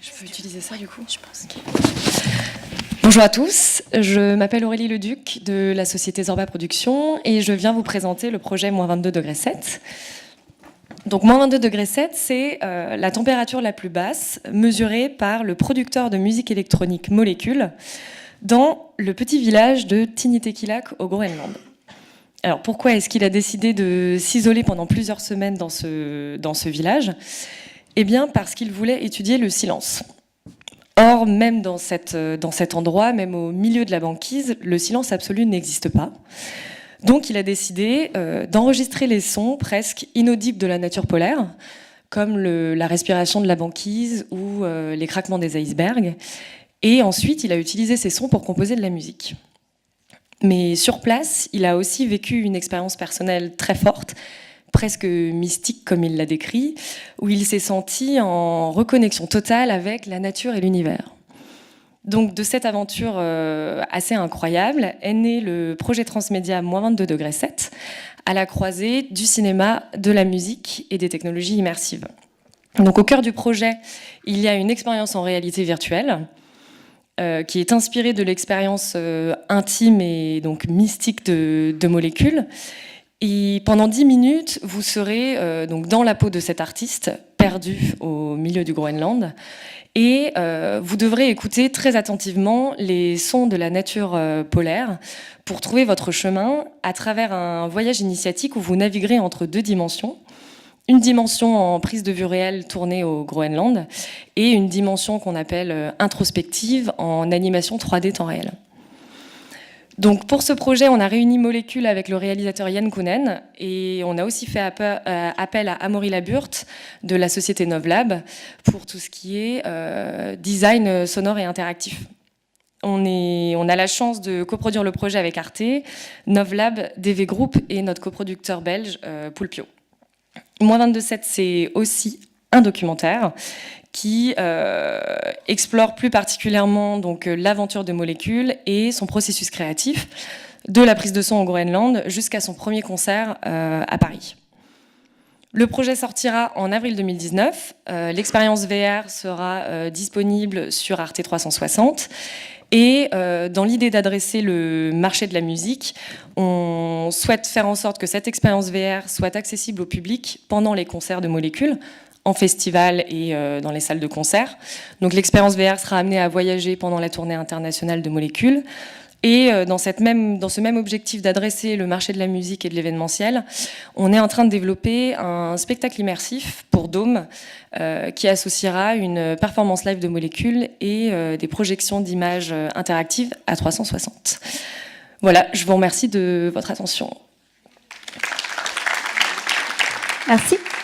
Je peux utiliser ça du coup, je pense. Bonjour à tous, je m'appelle Aurélie Leduc de la société Zorba Productions et je viens vous présenter le projet -22°C. Donc -22°C, c'est la température la plus basse mesurée par le producteur de musique électronique Molécule dans le petit village de Tinitequilaq au Groenland. Alors pourquoi est-ce qu'il a décidé de s'isoler pendant plusieurs semaines dans ce village ? Eh bien parce qu'il voulait étudier le silence. Or, même dans cet endroit, même au milieu de la banquise, le silence absolu n'existe pas. Donc il a décidé d'enregistrer les sons presque inaudibles de la nature polaire, comme la respiration de la banquise ou les craquements des icebergs. Et ensuite, il a utilisé ces sons pour composer de la musique. Mais sur place, il a aussi vécu une expérience personnelle très forte, presque mystique comme il l'a décrit, où il s'est senti en reconnexion totale avec la nature et l'univers. Donc de cette aventure assez incroyable est né le projet transmédia -22°C, à la croisée du cinéma, de la musique et des technologies immersives. Donc au cœur du projet, il y a une expérience en réalité virtuelle, qui est inspirée de l'expérience intime et donc mystique de Molécule. Et pendant 10 minutes, vous serez donc dans la peau de cet artiste, perdu au milieu du Groenland. Et vous devrez écouter très attentivement les sons de la nature polaire pour trouver votre chemin à travers un voyage initiatique où vous naviguerez entre deux dimensions. Une dimension en prise de vue réelle tournée au Groenland et une dimension qu'on appelle introspective en animation 3D temps réel. Donc pour ce projet, on a réuni Molécule avec le réalisateur Yann Kounen et on a aussi fait appel à Amaury Laburt de la société Novlab pour tout ce qui est design sonore et interactif. On a la chance de coproduire le projet avec Arte, Novlab, DV Group et notre coproducteur belge Poulpio. -22°C, c'est aussi un documentaire qui explore plus particulièrement donc l'aventure de Molécule et son processus créatif, de la prise de son au Groenland jusqu'à son premier concert à Paris. Le projet sortira en avril 2019. L'expérience VR sera disponible sur Arte 360. Et dans l'idée d'adresser le marché de la musique, on souhaite faire en sorte que cette expérience VR soit accessible au public pendant les concerts de Molécule, en festival et dans les salles de concert. Donc l'expérience VR sera amenée à voyager pendant la tournée internationale de Molécule. Et dans ce même objectif d'adresser le marché de la musique et de l'événementiel, on est en train de développer un spectacle immersif pour Dôme qui associera une performance live de Molécule et des projections d'images interactives à 360. Voilà, je vous remercie de votre attention. Merci.